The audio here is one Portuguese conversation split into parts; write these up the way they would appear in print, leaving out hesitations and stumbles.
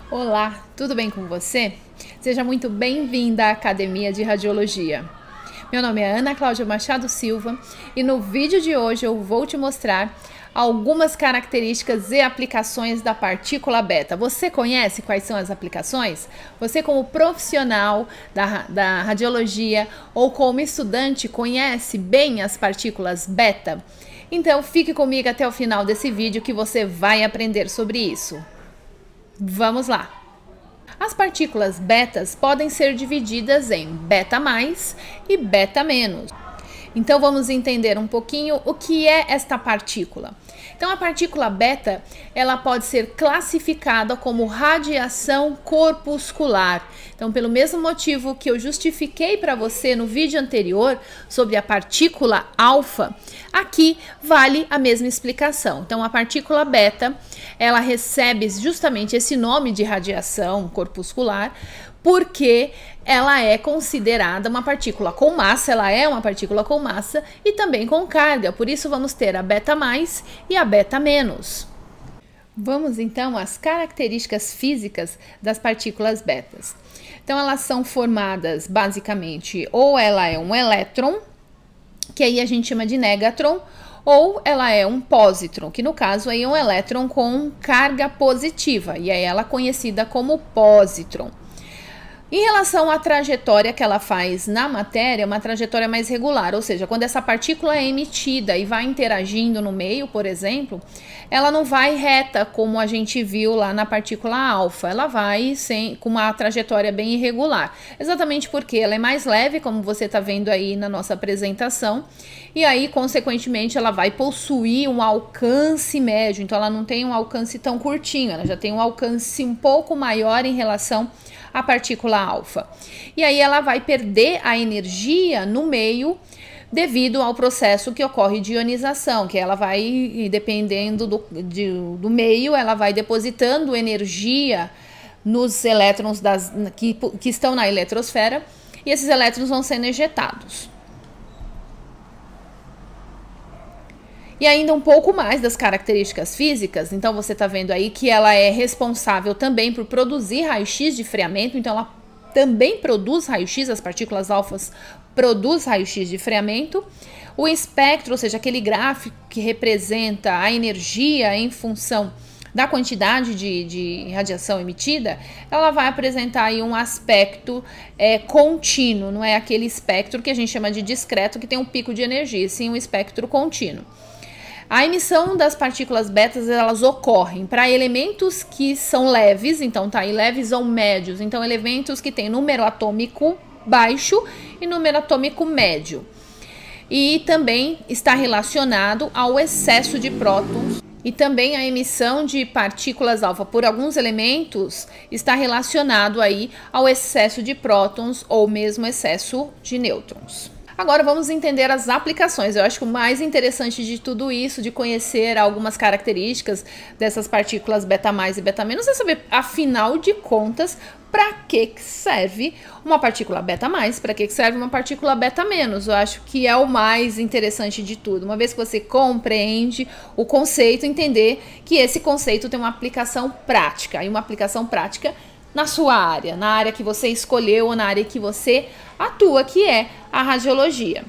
Olá, tudo bem com você? Seja muito bem-vinda à Academia de Radiologia. Meu nome é Ana Cláudia Machado Silva e no vídeo de hoje eu vou te mostrar algumas características e aplicações da partícula beta. Você conhece quais são as aplicações? Você, como profissional da radiologia ou como estudante, conhece bem as partículas beta? Então fique comigo até o final desse vídeo que você vai aprender sobre isso. Vamos lá! As partículas betas podem ser divididas em beta mais e beta menos. Então vamos entender um pouquinho o que é esta partícula. Então a partícula beta, ela pode ser classificada como radiação corpuscular. Então, pelo mesmo motivo que eu justifiquei para você no vídeo anterior sobre a partícula alfa, aqui vale a mesma explicação. Então a partícula beta, ela recebe justamente esse nome de radiação corpuscular porque ela é considerada uma partícula com massa, ela é uma partícula com massa e também com carga, por isso vamos ter a beta mais e a beta menos. Vamos então às características físicas das partículas betas. Então elas são formadas basicamente, ou ela é um elétron, que aí a gente chama de negatron, ou ela é um pósitron, que no caso aí é um elétron com carga positiva, e aí ela é conhecida como pósitron. Em relação à trajetória que ela faz na matéria, é uma trajetória mais regular, ou seja, quando essa partícula é emitida e vai interagindo no meio, por exemplo, ela não vai reta como a gente viu lá na partícula alfa, ela vai com uma trajetória bem irregular, exatamente porque ela é mais leve, como você está vendo aí na nossa apresentação, e aí, consequentemente, ela vai possuir um alcance médio, então ela não tem um alcance tão curtinho, ela já tem um alcance um pouco maior em relação a partícula alfa. E aí ela vai perder a energia no meio devido ao processo que ocorre de ionização, que ela vai, dependendo do meio, ela vai depositando energia nos elétrons que estão na eletrosfera e esses elétrons vão sendo ejetados. E ainda um pouco mais das características físicas, então você está vendo aí que ela é responsável também por produzir raio-x de freamento, então ela também produz raio-x, as partículas alfas produz raio-x de freamento. O espectro, ou seja, aquele gráfico que representa a energia em função da quantidade de radiação emitida, ela vai apresentar aí um aspecto contínuo, não é aquele espectro que a gente chama de discreto, que tem um pico de energia, sim um espectro contínuo. A emissão das partículas betas, elas ocorrem para elementos que são leves, então tá aí leves ou médios, então elementos que têm número atômico baixo e número atômico médio. E também está relacionado ao excesso de prótons. E também a emissão de partículas alfa por alguns elementos está relacionado aí ao excesso de prótons ou mesmo excesso de nêutrons. Agora vamos entender as aplicações. Eu acho que o mais interessante de tudo isso, de conhecer algumas características dessas partículas beta mais e beta menos, é saber, afinal de contas, para que serve uma partícula beta mais, para que serve uma partícula beta menos. Eu acho que é o mais interessante de tudo. Uma vez que você compreende o conceito, entender que esse conceito tem uma aplicação prática, e uma aplicação prática na sua área, na área que você escolheu ou na área que você atua, que é a radiologia.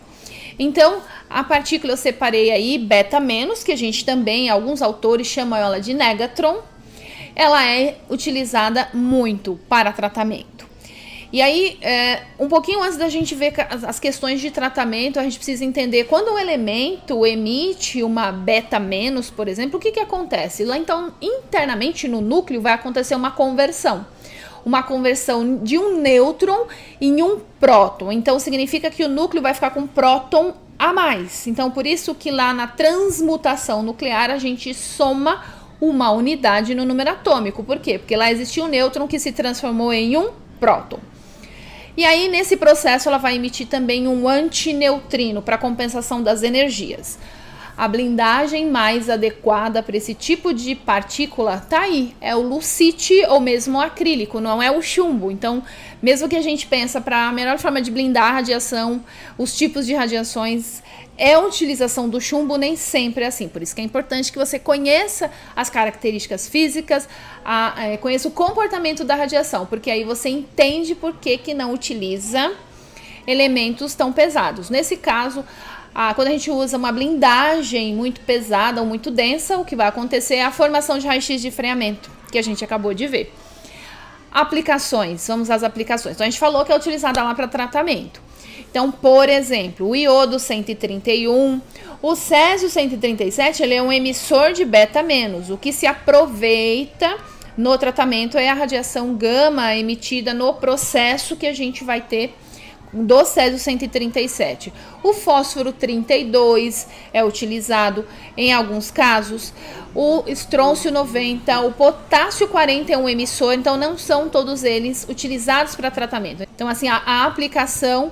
Então, a partícula eu separei aí beta menos, que a gente também, alguns autores chamam ela de negatron. Ela é utilizada muito para tratamento. E aí, um pouquinho antes da gente ver as questões de tratamento, a gente precisa entender quando um elemento emite uma beta menos, por exemplo, o que acontece? Lá então, internamente no núcleo vai acontecer uma conversão de um nêutron em um próton. Então significa que o núcleo vai ficar com um próton a mais. Então por isso que lá na transmutação nuclear a gente soma uma unidade no número atômico. Por quê? Porque lá existia um nêutron que se transformou em um próton. E aí nesse processo ela vai emitir também um antineutrino para compensação das energias. a blindagem mais adequada para esse tipo de partícula tá aí, é o lucite ou mesmo o acrílico, não é o chumbo. Então, mesmo que a gente pensa para a melhor forma de blindar a radiação, os tipos de radiações, é a utilização do chumbo, nem sempre é assim. Por isso que é importante que você conheça as características físicas, conheça o comportamento da radiação, porque aí você entende por que não utiliza elementos tão pesados. Nesse caso, quando a gente usa uma blindagem muito pesada ou muito densa, o que vai acontecer é a formação de raio-x de freamento, que a gente acabou de ver. Aplicações, vamos às aplicações. Então, a gente falou que é utilizada lá para tratamento. Então, por exemplo, o iodo 131, o césio 137, ele é um emissor de beta-, o que se aproveita no tratamento é a radiação gama emitida no processo que a gente vai ter do césio 137. O fósforo 32 é utilizado em alguns casos, o estrôncio 90, o potássio 40 é um emissor, então não são todos eles utilizados para tratamento. Então, assim, a aplicação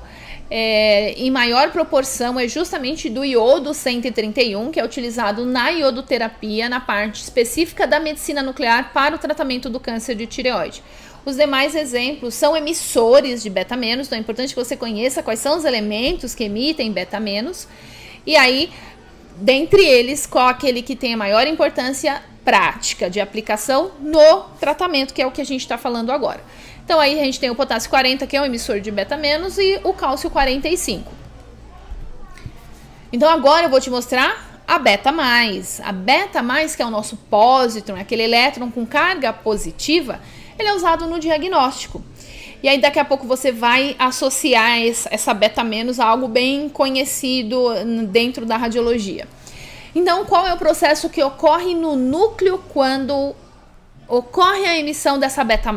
em maior proporção é justamente do iodo 131, que é utilizado na iodoterapia, na parte específica da medicina nuclear para o tratamento do câncer de tireoide. Os demais exemplos são emissores de beta-, então é importante que você conheça quais são os elementos que emitem beta-, e aí, dentre eles, qual aquele que tem a maior importância prática de aplicação no tratamento, que é o que a gente está falando agora. Então aí a gente tem o potássio 40, que é um emissor de beta-, e o cálcio 45. Então agora eu vou te mostrar a beta-. A beta-, que é o nosso pósitron, aquele elétron com carga positiva, ele é usado no diagnóstico. E aí daqui a pouco você vai associar essa beta- a algo bem conhecido dentro da radiologia. Então, qual é o processo que ocorre no núcleo quando ocorre a emissão dessa beta-?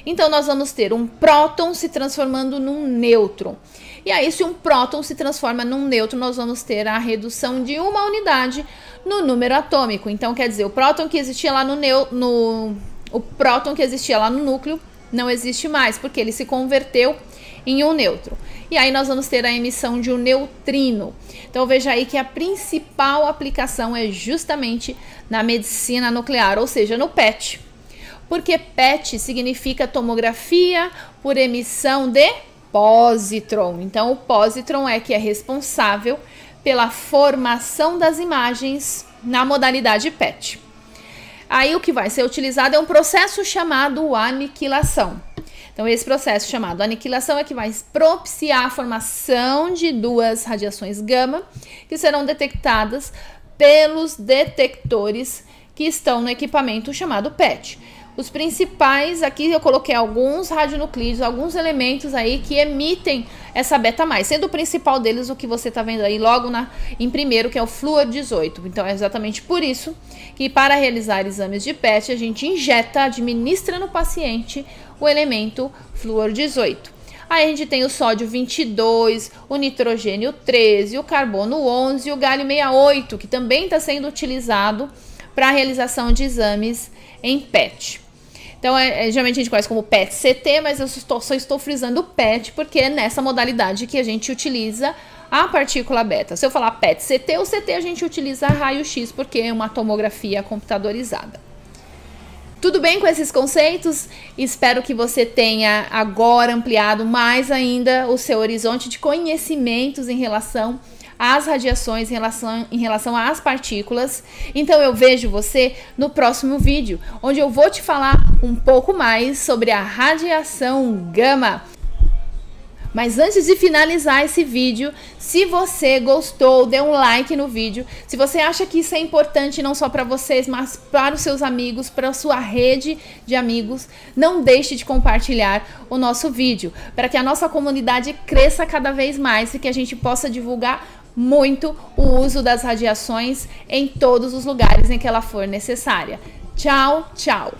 Então, nós vamos ter um próton se transformando num nêutron. E aí, se um próton se transforma num nêutron, nós vamos ter a redução de uma unidade no número atômico. Então, quer dizer, o próton que existia lá o próton que existia lá no núcleo não existe mais, porque ele se converteu em um nêutron. E aí nós vamos ter a emissão de um neutrino. Então veja aí que a principal aplicação é justamente na medicina nuclear, ou seja, no PET. Porque PET significa tomografia por emissão de pósitron. Então o pósitron é que é responsável pela formação das imagens na modalidade PET. Aí o que vai ser utilizado é um processo chamado aniquilação. Então esse processo chamado aniquilação é que vai propiciar a formação de duas radiações gama que serão detectadas pelos detectores que estão no equipamento chamado PET. Os principais, aqui eu coloquei alguns radionuclídeos, alguns elementos aí que emitem essa beta-, sendo o principal deles o que você está vendo aí logo em primeiro, que é o flúor 18. Então é exatamente por isso que para realizar exames de PET a gente administra no paciente o elemento flúor 18. Aí a gente tem o sódio 22, o nitrogênio 13, o carbono 11 e o galho 68, que também está sendo utilizado para a realização de exames em PET. Então, geralmente a gente conhece como PET-CT, mas eu só estou frisando o PET porque é nessa modalidade que a gente utiliza a partícula beta. Se eu falar PET-CT, o CT a gente utiliza raio-x porque é uma tomografia computadorizada. Tudo bem com esses conceitos? Espero que você tenha agora ampliado mais ainda o seu horizonte de conhecimentos em relação às radiações, em relação às partículas. Então eu vejo você no próximo vídeo, onde eu vou te falar um pouco mais sobre a radiação gama. Mas antes de finalizar esse vídeo, se você gostou, dê um like no vídeo. Se você acha que isso é importante não só para vocês, mas para os seus amigos, para a sua rede de amigos, não deixe de compartilhar o nosso vídeo, para que a nossa comunidade cresça cada vez mais e que a gente possa divulgar muito o uso das radiações em todos os lugares em que ela for necessária. Tchau, tchau!